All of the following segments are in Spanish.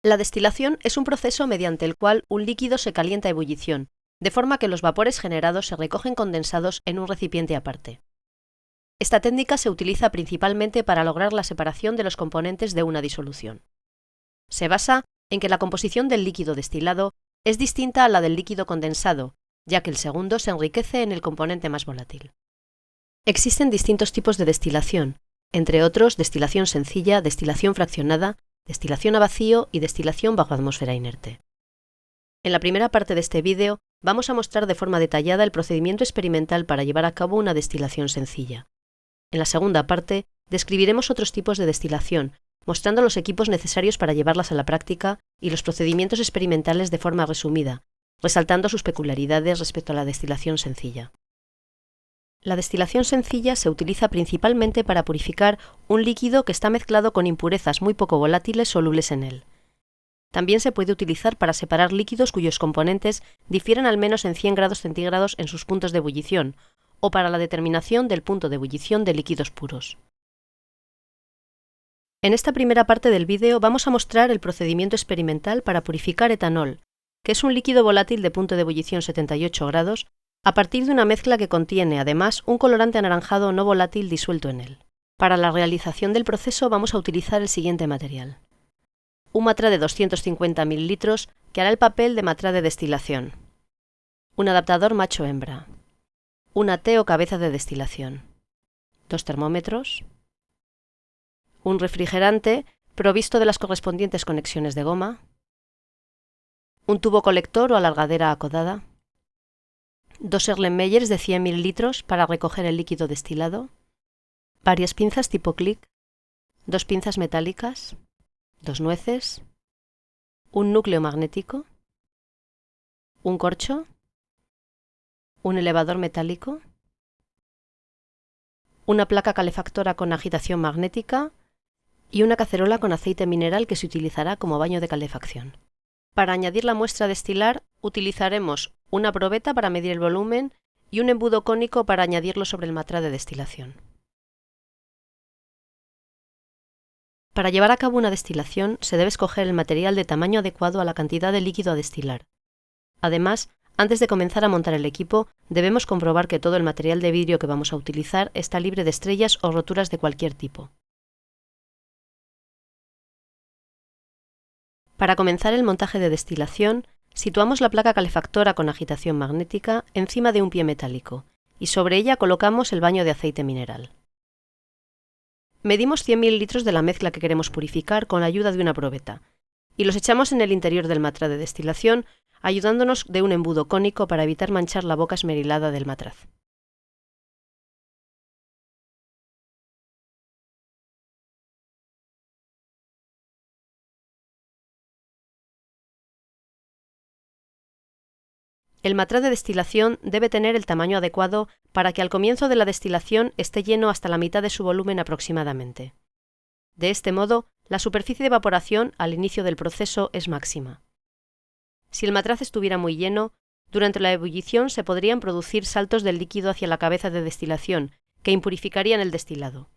La destilación es un proceso mediante el cual un líquido se calienta a ebullición, de forma que los vapores generados se recogen condensados en un recipiente aparte. Esta técnica se utiliza principalmente para lograr la separación de los componentes de una disolución. Se basa en que la composición del líquido destilado es distinta a la del líquido condensado, ya que el segundo se enriquece en el componente más volátil. Existen distintos tipos de destilación, entre otros destilación sencilla, destilación fraccionada, destilación a vacío y destilación bajo atmósfera inerte. En la primera parte de este vídeo vamos a mostrar de forma detallada el procedimiento experimental para llevar a cabo una destilación sencilla. En la segunda parte describiremos otros tipos de destilación, mostrando los equipos necesarios para llevarlas a la práctica y los procedimientos experimentales de forma resumida, resaltando sus peculiaridades respecto a la destilación sencilla. La destilación sencilla se utiliza principalmente para purificar un líquido que está mezclado con impurezas muy poco volátiles solubles en él. También se puede utilizar para separar líquidos cuyos componentes difieren al menos en 100 grados centígrados en sus puntos de ebullición, o para la determinación del punto de ebullición de líquidos puros. En esta primera parte del vídeo vamos a mostrar el procedimiento experimental para purificar etanol, que es un líquido volátil de punto de ebullición 78 grados, a partir de una mezcla que contiene, además, un colorante anaranjado no volátil disuelto en él. Para la realización del proceso vamos a utilizar el siguiente material. Un matra de 250 ml que hará el papel de matra de destilación. Un adaptador macho-hembra. Una T o cabeza de destilación. 2 termómetros. Un refrigerante provisto de las correspondientes conexiones de goma. Un tubo colector o alargadera acodada. 2 Erlenmeyers de 100 ml para recoger el líquido destilado, varias pinzas tipo clic, 2 pinzas metálicas, 2 nueces, un núcleo magnético, un corcho, un elevador metálico, una placa calefactora con agitación magnética y una cacerola con aceite mineral que se utilizará como baño de calefacción. Para añadir la muestra a destilar, utilizaremos una probeta para medir el volumen y un embudo cónico para añadirlo sobre el matra de destilación. Para llevar a cabo una destilación se debe escoger el material de tamaño adecuado a la cantidad de líquido a destilar. Además, antes de comenzar a montar el equipo, debemos comprobar que todo el material de vidrio que vamos a utilizar está libre de estrellas o roturas de cualquier tipo. Para comenzar el montaje de destilación, situamos la placa calefactora con agitación magnética encima de un pie metálico y sobre ella colocamos el baño de aceite mineral. Medimos 100 ml de la mezcla que queremos purificar con la ayuda de una probeta y los echamos en el interior del matra de destilación, ayudándonos de un embudo cónico para evitar manchar la boca esmerilada del matraz. El matraz de destilación debe tener el tamaño adecuado para que al comienzo de la destilación esté lleno hasta la mitad de su volumen aproximadamente. De este modo, la superficie de evaporación al inicio del proceso es máxima. Si el matraz estuviera muy lleno, durante la ebullición se podrían producir saltos del líquido hacia la cabeza de destilación, que impurificarían el destilado.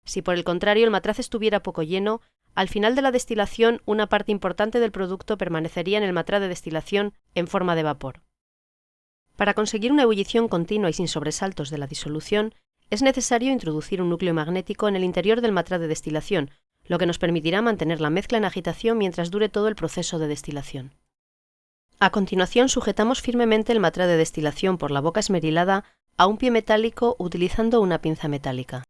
Si por el contrario el matraz estuviera poco lleno, al final de la destilación una parte importante del producto permanecería en el matraz de destilación en forma de vapor. Para conseguir una ebullición continua y sin sobresaltos de la disolución, es necesario introducir un núcleo magnético en el interior del matraz de destilación, lo que nos permitirá mantener la mezcla en agitación mientras dure todo el proceso de destilación. A continuación, sujetamos firmemente el matraz de destilación por la boca esmerilada a un pie metálico utilizando una pinza metálica.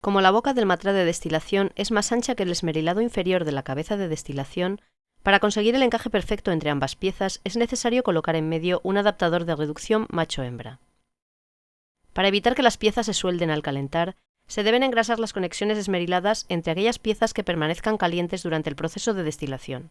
Como la boca del matraz de destilación es más ancha que el esmerilado inferior de la cabeza de destilación, para conseguir el encaje perfecto entre ambas piezas es necesario colocar en medio un adaptador de reducción macho-hembra. Para evitar que las piezas se suelden al calentar, se deben engrasar las conexiones esmeriladas entre aquellas piezas que permanezcan calientes durante el proceso de destilación.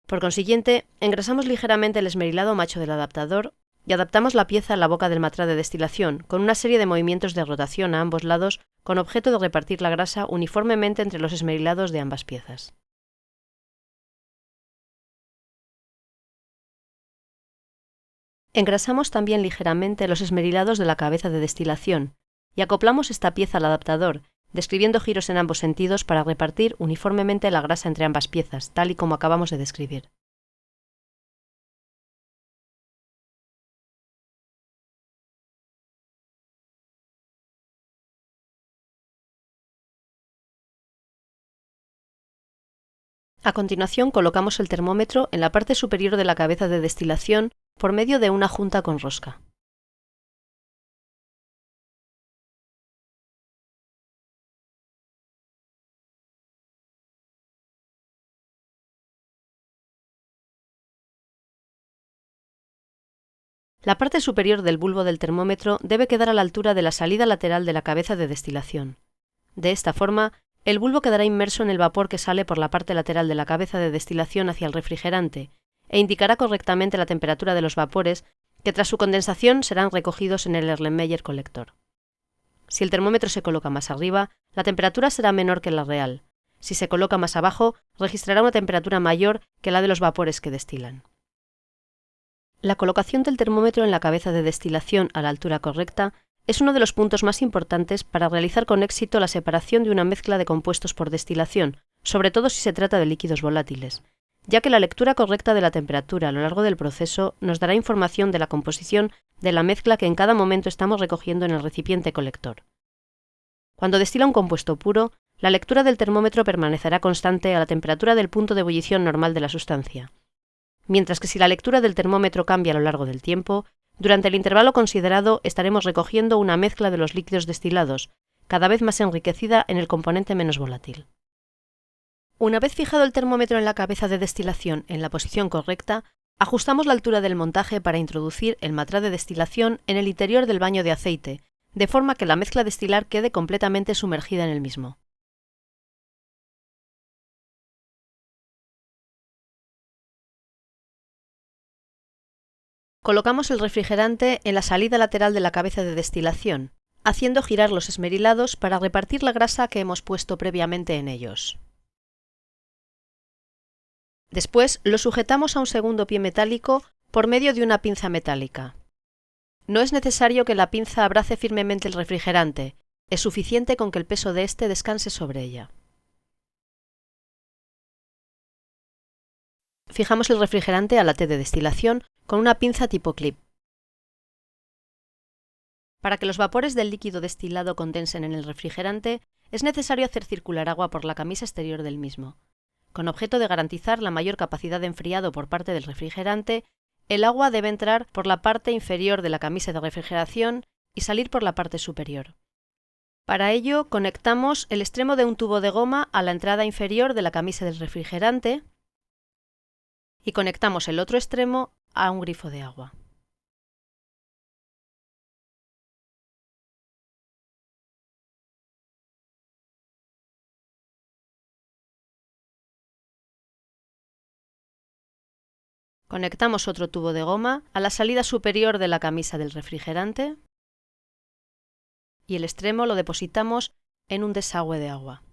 Por consiguiente, engrasamos ligeramente el esmerilado macho del adaptador y adaptamos la pieza a la boca del matraz de destilación, con una serie de movimientos de rotación a ambos lados con objeto de repartir la grasa uniformemente entre los esmerilados de ambas piezas. Engrasamos también ligeramente los esmerilados de la cabeza de destilación y acoplamos esta pieza al adaptador, describiendo giros en ambos sentidos para repartir uniformemente la grasa entre ambas piezas, tal y como acabamos de describir. A continuación, colocamos el termómetro en la parte superior de la cabeza de destilación por medio de una junta con rosca. La parte superior del bulbo del termómetro debe quedar a la altura de la salida lateral de la cabeza de destilación. De esta forma, el bulbo quedará inmerso en el vapor que sale por la parte lateral de la cabeza de destilación hacia el refrigerante e indicará correctamente la temperatura de los vapores que tras su condensación serán recogidos en el Erlenmeyer colector. Si el termómetro se coloca más arriba, la temperatura será menor que la real. Si se coloca más abajo, registrará una temperatura mayor que la de los vapores que destilan. La colocación del termómetro en la cabeza de destilación a la altura correcta es uno de los puntos más importantes para realizar con éxito la separación de una mezcla de compuestos por destilación, sobre todo si se trata de líquidos volátiles, ya que la lectura correcta de la temperatura a lo largo del proceso nos dará información de la composición de la mezcla que en cada momento estamos recogiendo en el recipiente colector. Cuando destila un compuesto puro, la lectura del termómetro permanecerá constante a la temperatura del punto de ebullición normal de la sustancia, mientras que si la lectura del termómetro cambia a lo largo del tiempo, durante el intervalo considerado estaremos recogiendo una mezcla de los líquidos destilados, cada vez más enriquecida en el componente menos volátil. Una vez fijado el termómetro en la cabeza de destilación en la posición correcta, ajustamos la altura del montaje para introducir el matraz de destilación en el interior del baño de aceite, de forma que la mezcla destilar quede completamente sumergida en el mismo. Colocamos el refrigerante en la salida lateral de la cabeza de destilación, haciendo girar los esmerilados para repartir la grasa que hemos puesto previamente en ellos. Después lo sujetamos a un segundo pie metálico por medio de una pinza metálica. No es necesario que la pinza abrace firmemente el refrigerante, es suficiente con que el peso de éste descanse sobre ella. Fijamos el refrigerante a la T de destilación con una pinza tipo clip. Para que los vapores del líquido destilado condensen en el refrigerante, es necesario hacer circular agua por la camisa exterior del mismo. Con objeto de garantizar la mayor capacidad de enfriado por parte del refrigerante, el agua debe entrar por la parte inferior de la camisa de refrigeración y salir por la parte superior. Para ello, conectamos el extremo de un tubo de goma a la entrada inferior de la camisa del refrigerante y conectamos el otro extremo a un grifo de agua. Conectamos otro tubo de goma a la salida superior de la camisa del refrigerante y el extremo lo depositamos en un desagüe de agua.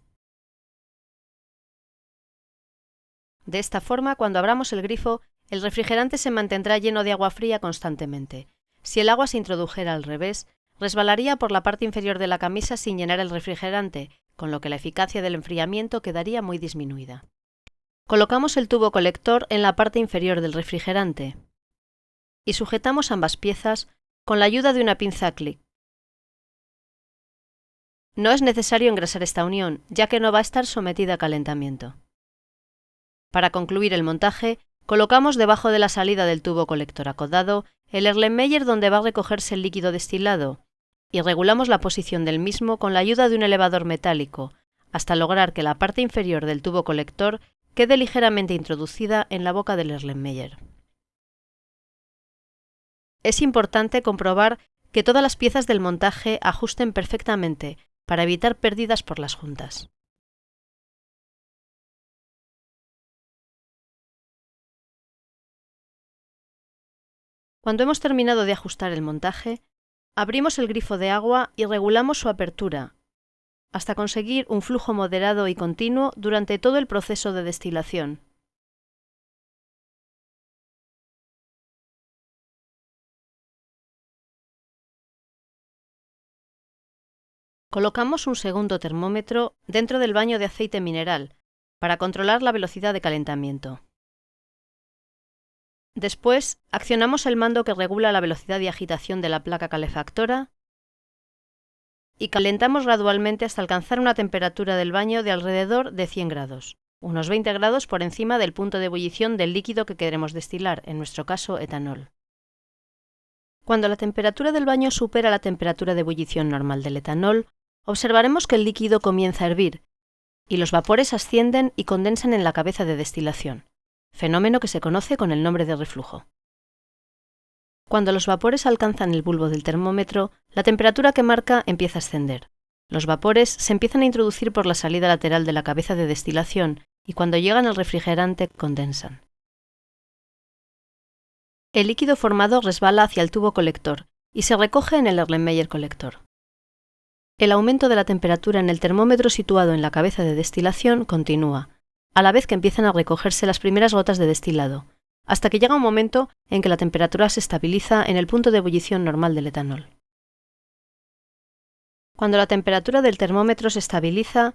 De esta forma, cuando abramos el grifo, el refrigerante se mantendrá lleno de agua fría constantemente. Si el agua se introdujera al revés, resbalaría por la parte inferior de la camisa sin llenar el refrigerante, con lo que la eficacia del enfriamiento quedaría muy disminuida. Colocamos el tubo colector en la parte inferior del refrigerante y sujetamos ambas piezas con la ayuda de una pinza clic. No es necesario engrasar esta unión, ya que no va a estar sometida a calentamiento. Para concluir el montaje, colocamos debajo de la salida del tubo colector acodado el Erlenmeyer donde va a recogerse el líquido destilado y regulamos la posición del mismo con la ayuda de un elevador metálico, hasta lograr que la parte inferior del tubo colector quede ligeramente introducida en la boca del Erlenmeyer. Es importante comprobar que todas las piezas del montaje ajusten perfectamente para evitar pérdidas por las juntas. Cuando hemos terminado de ajustar el montaje, abrimos el grifo de agua y regulamos su apertura, hasta conseguir un flujo moderado y continuo durante todo el proceso de destilación. Colocamos un segundo termómetro dentro del baño de aceite mineral para controlar la velocidad de calentamiento. Después, accionamos el mando que regula la velocidad de agitación de la placa calefactora y calentamos gradualmente hasta alcanzar una temperatura del baño de alrededor de 100 grados, unos 20 grados por encima del punto de ebullición del líquido que queremos destilar, en nuestro caso etanol. Cuando la temperatura del baño supera la temperatura de ebullición normal del etanol, observaremos que el líquido comienza a hervir y los vapores ascienden y condensan en la cabeza de destilación, fenómeno que se conoce con el nombre de reflujo. Cuando los vapores alcanzan el bulbo del termómetro, la temperatura que marca empieza a ascender. Los vapores se empiezan a introducir por la salida lateral de la cabeza de destilación y cuando llegan al refrigerante condensan. El líquido formado resbala hacia el tubo colector y se recoge en el Erlenmeyer colector. El aumento de la temperatura en el termómetro situado en la cabeza de destilación continúa, a la vez que empiezan a recogerse las primeras gotas de destilado, hasta que llega un momento en que la temperatura se estabiliza en el punto de ebullición normal del etanol. Cuando la temperatura del termómetro se estabiliza,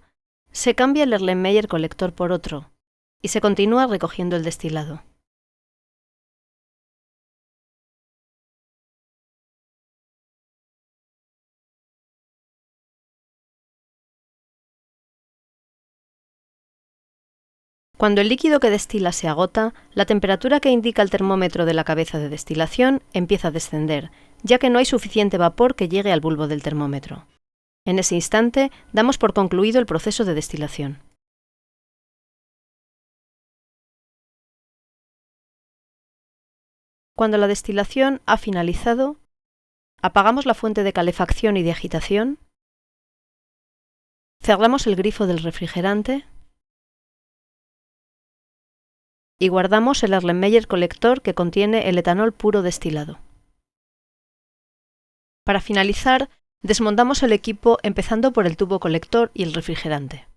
se cambia el Erlenmeyer colector por otro y se continúa recogiendo el destilado. Cuando el líquido que destila se agota, la temperatura que indica el termómetro de la cabeza de destilación empieza a descender, ya que no hay suficiente vapor que llegue al bulbo del termómetro. En ese instante, damos por concluido el proceso de destilación. Cuando la destilación ha finalizado, apagamos la fuente de calefacción y de agitación, cerramos el grifo del refrigerante y guardamos el Erlenmeyer colector que contiene el etanol puro destilado. Para finalizar, desmontamos el equipo empezando por el tubo colector y el refrigerante.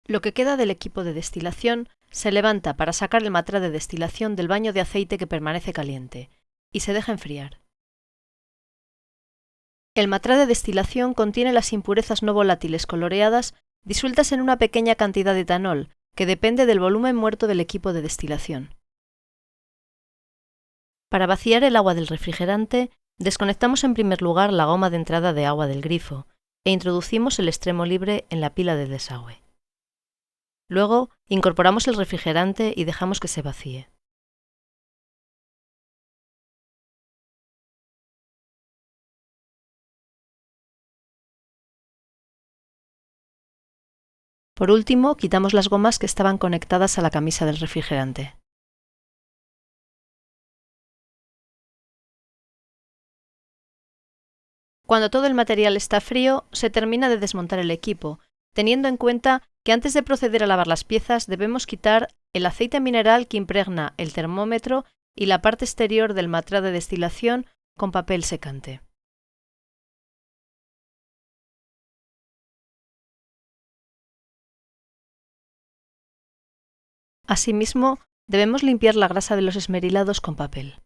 Lo que queda del equipo de destilación se levanta para sacar el matraz de destilación del baño de aceite que permanece caliente y se deja enfriar. El matraz de destilación contiene las impurezas no volátiles coloreadas disueltas en una pequeña cantidad de etanol que depende del volumen muerto del equipo de destilación. Para vaciar el agua del refrigerante, desconectamos en primer lugar la goma de entrada de agua del grifo e introducimos el extremo libre en la pila de desagüe. Luego, incorporamos el refrigerante y dejamos que se vacíe. Por último, quitamos las gomas que estaban conectadas a la camisa del refrigerante. Cuando todo el material está frío, se termina de desmontar el equipo, teniendo en cuenta que antes de proceder a lavar las piezas debemos quitar el aceite mineral que impregna el termómetro y la parte exterior del matraz de destilación con papel secante. Asimismo, debemos limpiar la grasa de los esmerilados con papel.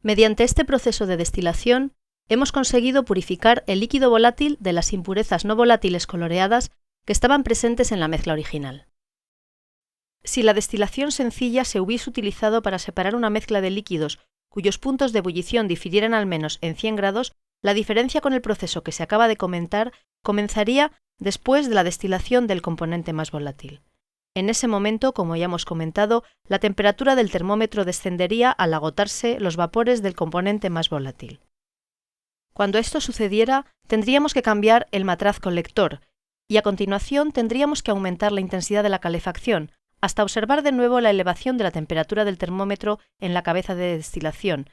Mediante este proceso de destilación, hemos conseguido purificar el líquido volátil de las impurezas no volátiles coloreadas que estaban presentes en la mezcla original. Si la destilación sencilla se hubiese utilizado para separar una mezcla de líquidos cuyos puntos de ebullición difirieran al menos en 100 grados, la diferencia con el proceso que se acaba de comentar comenzaría después de la destilación del componente más volátil. En ese momento, como ya hemos comentado, la temperatura del termómetro descendería al agotarse los vapores del componente más volátil. Cuando esto sucediera, tendríamos que cambiar el matraz colector y a continuación tendríamos que aumentar la intensidad de la calefacción hasta observar de nuevo la elevación de la temperatura del termómetro en la cabeza de destilación.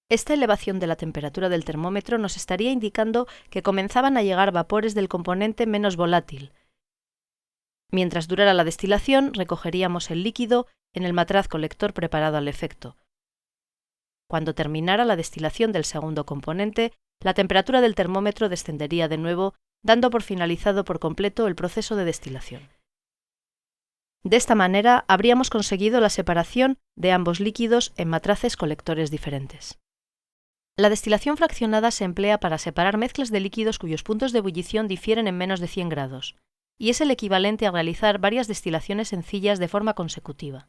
Esta elevación de la temperatura del termómetro nos estaría indicando que comenzaban a llegar vapores del componente menos volátil. Mientras durara la destilación, recogeríamos el líquido en el matraz colector preparado al efecto. Cuando terminara la destilación del segundo componente, la temperatura del termómetro descendería de nuevo, dando por finalizado por completo el proceso de destilación. De esta manera, habríamos conseguido la separación de ambos líquidos en matraces colectores diferentes. La destilación fraccionada se emplea para separar mezclas de líquidos cuyos puntos de ebullición difieren en menos de 100 grados, y es el equivalente a realizar varias destilaciones sencillas de forma consecutiva.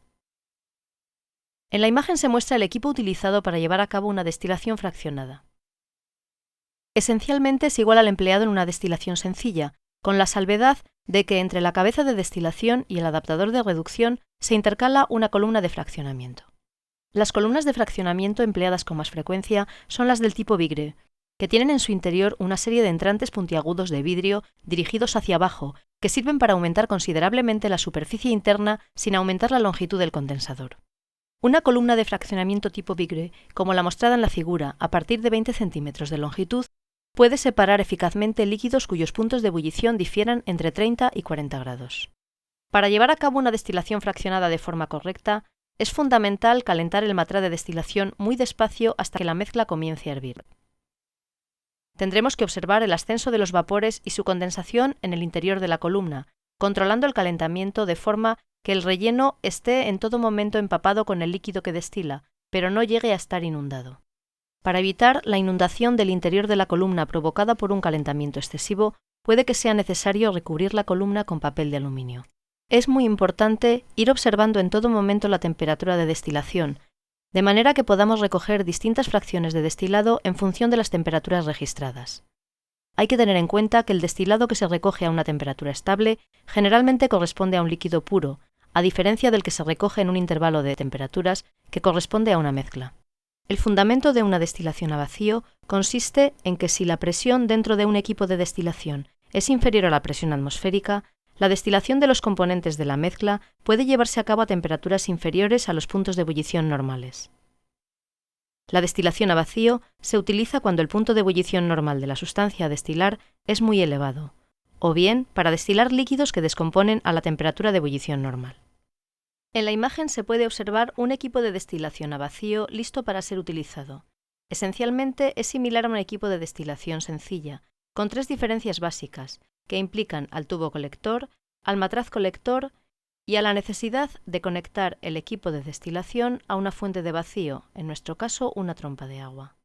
En la imagen se muestra el equipo utilizado para llevar a cabo una destilación fraccionada. Esencialmente es igual al empleado en una destilación sencilla, con la salvedad de que entre la cabeza de destilación y el adaptador de reducción se intercala una columna de fraccionamiento. Las columnas de fraccionamiento empleadas con más frecuencia son las del tipo Bigre, que tienen en su interior una serie de entrantes puntiagudos de vidrio dirigidos hacia abajo, que sirven para aumentar considerablemente la superficie interna sin aumentar la longitud del condensador. Una columna de fraccionamiento tipo Bigre, como la mostrada en la figura, a partir de 20 centímetros de longitud, puede separar eficazmente líquidos cuyos puntos de ebullición difieran entre 30 y 40 grados. Para llevar a cabo una destilación fraccionada de forma correcta, es fundamental calentar el matraz de destilación muy despacio hasta que la mezcla comience a hervir. Tendremos que observar el ascenso de los vapores y su condensación en el interior de la columna, controlando el calentamiento de forma que el relleno esté en todo momento empapado con el líquido que destila, pero no llegue a estar inundado. Para evitar la inundación del interior de la columna provocada por un calentamiento excesivo, puede que sea necesario recubrir la columna con papel de aluminio. Es muy importante ir observando en todo momento la temperatura de destilación, de manera que podamos recoger distintas fracciones de destilado en función de las temperaturas registradas. Hay que tener en cuenta que el destilado que se recoge a una temperatura estable generalmente corresponde a un líquido puro, a diferencia del que se recoge en un intervalo de temperaturas que corresponde a una mezcla. El fundamento de una destilación a vacío consiste en que si la presión dentro de un equipo de destilación es inferior a la presión atmosférica, la destilación de los componentes de la mezcla puede llevarse a cabo a temperaturas inferiores a los puntos de ebullición normales. La destilación a vacío se utiliza cuando el punto de ebullición normal de la sustancia a destilar es muy elevado, o bien para destilar líquidos que descomponen a la temperatura de ebullición normal. En la imagen se puede observar un equipo de destilación a vacío listo para ser utilizado. Esencialmente es similar a un equipo de destilación sencilla, con tres diferencias básicas, que implican al tubo colector, al matraz colector y a la necesidad de conectar el equipo de destilación a una fuente de vacío, en nuestro caso una trompa de agua.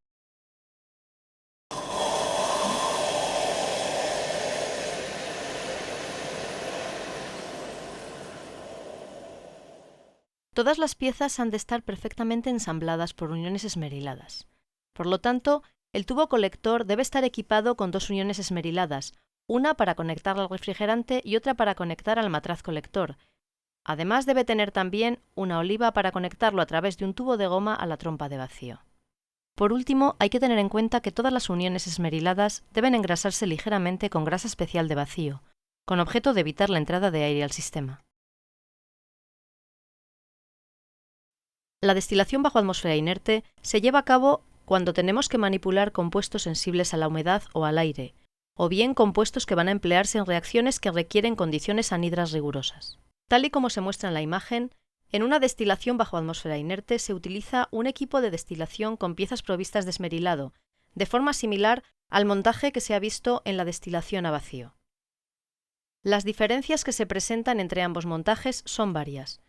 Todas las piezas han de estar perfectamente ensambladas por uniones esmeriladas. Por lo tanto, el tubo colector debe estar equipado con dos uniones esmeriladas, una para conectar al refrigerante y otra para conectar al matraz colector. Además, debe tener también una oliva para conectarlo a través de un tubo de goma a la trompa de vacío. Por último, hay que tener en cuenta que todas las uniones esmeriladas deben engrasarse ligeramente con grasa especial de vacío, con objeto de evitar la entrada de aire al sistema. La destilación bajo atmósfera inerte se lleva a cabo cuando tenemos que manipular compuestos sensibles a la humedad o al aire, o bien compuestos que van a emplearse en reacciones que requieren condiciones anhidras rigurosas. Tal y como se muestra en la imagen, en una destilación bajo atmósfera inerte se utiliza un equipo de destilación con piezas provistas de esmerilado, de forma similar al montaje que se ha visto en la destilación a vacío. Las diferencias que se presentan entre ambos montajes son varias.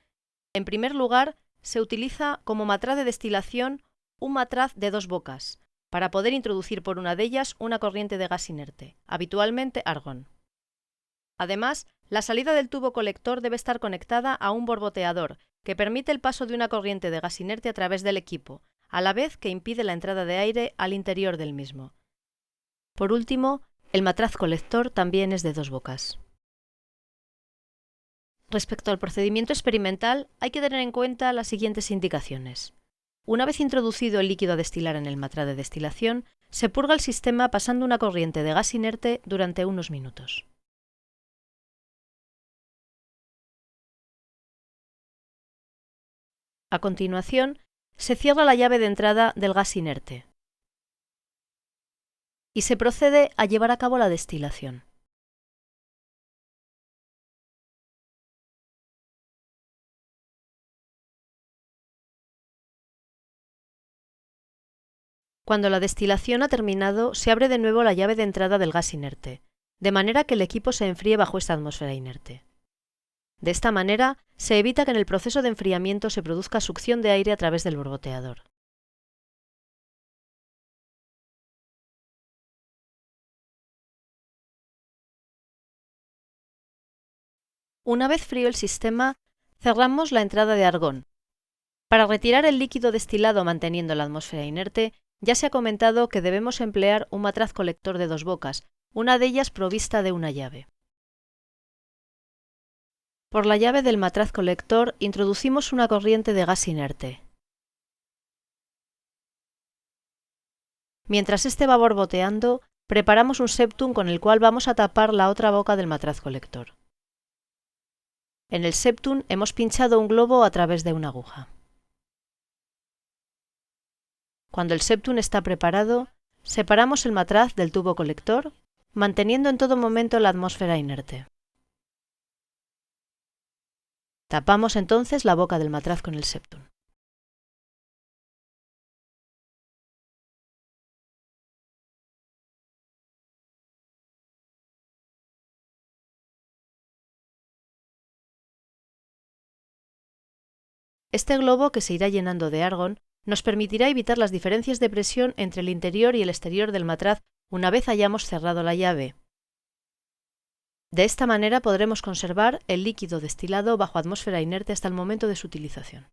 En primer lugar, se utiliza como matraz de destilación un matraz de dos bocas, para poder introducir por una de ellas una corriente de gas inerte, habitualmente argón. Además, la salida del tubo colector debe estar conectada a un borboteador, que permite el paso de una corriente de gas inerte a través del equipo, a la vez que impide la entrada de aire al interior del mismo. Por último, el matraz colector también es de dos bocas. Respecto al procedimiento experimental, hay que tener en cuenta las siguientes indicaciones. Una vez introducido el líquido a destilar en el matraz de destilación, se purga el sistema pasando una corriente de gas inerte durante unos minutos. A continuación, se cierra la llave de entrada del gas inerte y se procede a llevar a cabo la destilación. Cuando la destilación ha terminado, se abre de nuevo la llave de entrada del gas inerte, de manera que el equipo se enfríe bajo esta atmósfera inerte. De esta manera, se evita que en el proceso de enfriamiento se produzca succión de aire a través del borboteador. Una vez frío el sistema, cerramos la entrada de argón. Para retirar el líquido destilado manteniendo la atmósfera inerte, ya se ha comentado que debemos emplear un matraz colector de 2 bocas, una de ellas provista de una llave. Por la llave del matraz colector introducimos una corriente de gas inerte. Mientras este va borboteando, preparamos un septum con el cual vamos a tapar la otra boca del matraz colector. En el septum hemos pinchado un globo a través de una aguja. Cuando el septum está preparado, separamos el matraz del tubo colector, manteniendo en todo momento la atmósfera inerte. Tapamos entonces la boca del matraz con el septum. Este globo, que se irá llenando de argón, nos permitirá evitar las diferencias de presión entre el interior y el exterior del matraz una vez hayamos cerrado la llave. De esta manera podremos conservar el líquido destilado bajo atmósfera inerte hasta el momento de su utilización.